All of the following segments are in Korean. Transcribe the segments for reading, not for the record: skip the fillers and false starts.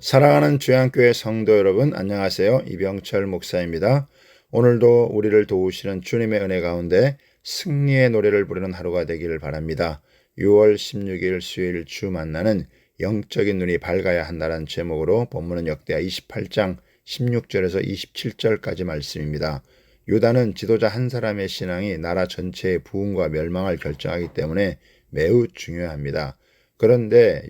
사랑하는 주양교회 성도 여러분, 안녕하세요. 이병철 목사입니다. 오늘도 우리를 도우시는 주님의 은혜 가운데 승리의 노래를 부르는 하루가 되기를 바랍니다. 6월 16일 수요일 주 만나는 영적인 눈이 밝아야 한다는 제목으로 본문은 역대하 28장 16절에서 27절까지 말씀입니다. 유다는 지도자 한 사람의 신앙이 나라 전체의 부흥과 멸망을 결정하기 때문에 매우 중요합니다. 그런데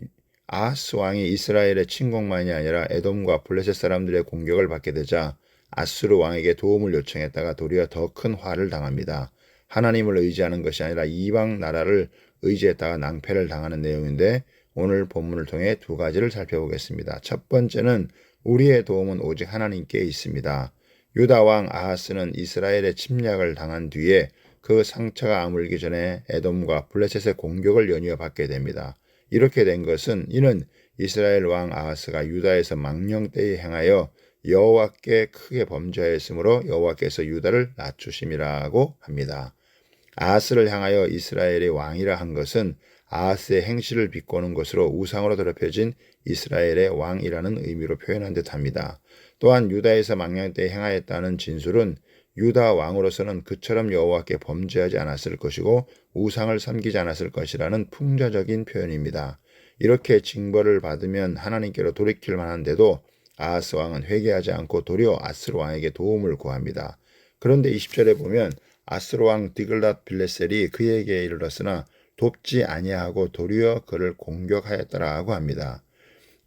아하스 왕이 이스라엘의 침공만이 아니라 에돔과 블레셋 사람들의 공격을 받게 되자 아수르 왕에게 도움을 요청했다가 도리어 더 큰 화를 당합니다. 하나님을 의지하는 것이 아니라 이방 나라를 의지했다가 낭패를 당하는 내용인데 오늘 본문을 통해 두 가지를 살펴보겠습니다. 첫 번째는 우리의 도움은 오직 하나님께 있습니다. 유다 왕 아하스는 이스라엘의 침략을 당한 뒤에 그 상처가 아물기 전에 에돔과 블레셋의 공격을 연이어 받게 됩니다. 이렇게 된 것은 이는 이스라엘 왕 아하스가 유다에서 망령되이 행하여 여호와께 크게 범죄하였으므로 여호와께서 유다를 낮추심이라고 합니다. 아하스를 향하여 이스라엘의 왕이라 한 것은 아하스의 행실을 비꼬는 것으로 우상으로 더럽혀진 이스라엘의 왕이라는 의미로 표현한 듯합니다. 또한 유다에서 망령되이 행하였다는 진술은 유다 왕으로서는 그처럼 여호와께 범죄하지 않았을 것이고 우상을 섬기지 않았을 것이라는 풍자적인 표현입니다. 이렇게 징벌을 받으면 하나님께로 돌이킬 만한데도 아하스 왕은 회개하지 않고 도리어 아스루 왕에게 도움을 구합니다. 그런데 20절에 보면 아스루 왕 디글랏 빌레셀이 그에게 이르렀으나 돕지 아니하고 도리어 그를 공격하였더라고 합니다.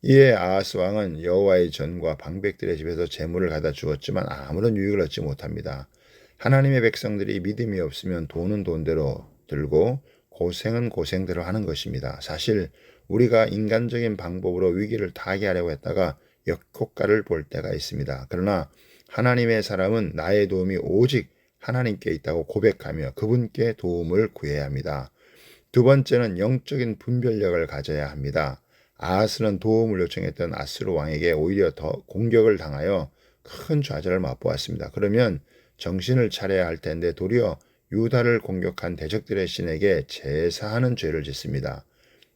이에 아하스 왕은 여호와의 전과 방백들의 집에서 재물을 가다 주었지만 아무런 유익을 얻지 못합니다. 하나님의 백성들이 믿음이 없으면 돈은 돈대로 들고 고생은 고생대로 하는 것입니다. 사실 우리가 인간적인 방법으로 위기를 타개하려고 했다가 역효과를 볼 때가 있습니다. 그러나 하나님의 사람은 나의 도움이 오직 하나님께 있다고 고백하며 그분께 도움을 구해야 합니다. 두 번째는 영적인 분별력을 가져야 합니다. 아하스는 도움을 요청했던 아스루 왕에게 오히려 더 공격을 당하여 큰 좌절을 맛보았습니다. 그러면 정신을 차려야 할 텐데 도리어 유다를 공격한 대적들의 신에게 제사하는 죄를 짓습니다.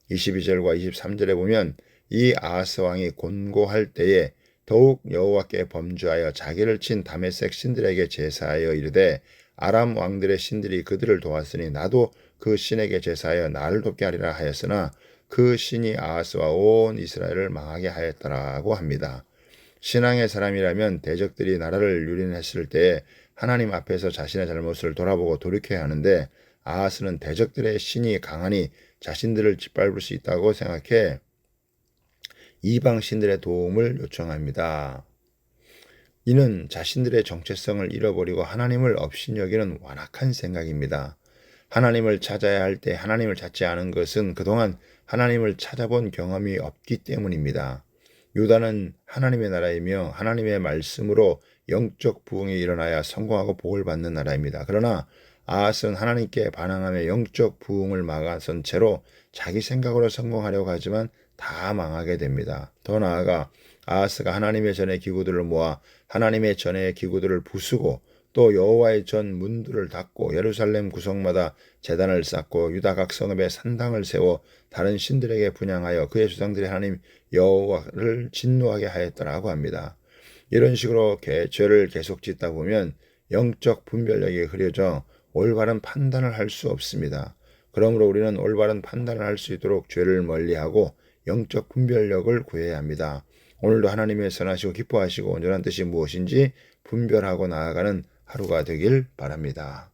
22절과 23절에 보면 이 아하스 왕이 곤고할 때에 더욱 여호와께 범죄하여 자기를 친 다메섹 신들에게 제사하여 이르되 아람 왕들의 신들이 그들을 도왔으니 나도 그 신에게 제사하여 나를 돕게 하리라 하였으나 그 신이 아하스와 온 이스라엘을 망하게 하였더라고 합니다. 신앙의 사람이라면 대적들이 나라를 유린했을 때에 하나님 앞에서 자신의 잘못을 돌아보고 돌이켜야 하는데 아하스는 대적들의 신이 강하니 자신들을 짓밟을 수 있다고 생각해 이방 신들의 도움을 요청합니다. 이는 자신들의 정체성을 잃어버리고 하나님을 업신여기는 완악한 생각입니다. 하나님을 찾아야 할 때 하나님을 찾지 않은 것은 그동안 하나님을 찾아본 경험이 없기 때문입니다. 유다는 하나님의 나라이며 하나님의 말씀으로 영적 부흥이 일어나야 성공하고 복을 받는 나라입니다. 그러나 아하스는 하나님께 반항하며 영적 부흥을 막아선 채로 자기 생각으로 성공하려고 하지만 다 망하게 됩니다. 더 나아가 아하스가 하나님의 전의 기구들을 모아 하나님의 전의 기구들을 부수고 또 여호와의 전 문들을 닫고 예루살렘 구석마다 제단을 쌓고 유다 각 성읍에 산당을 세워 다른 신들에게 분향하여 그의 조상들의 하나님 여호와를 진노하게 하였더라고 합니다. 이런 식으로 죄를 계속 짓다 보면 영적 분별력이 흐려져 올바른 판단을 할 수 없습니다. 그러므로 우리는 올바른 판단을 할 수 있도록 죄를 멀리하고 영적 분별력을 구해야 합니다. 오늘도 하나님의 선하시고 기뻐하시고 온전한 뜻이 무엇인지 분별하고 나아가는 하루가 되길 바랍니다.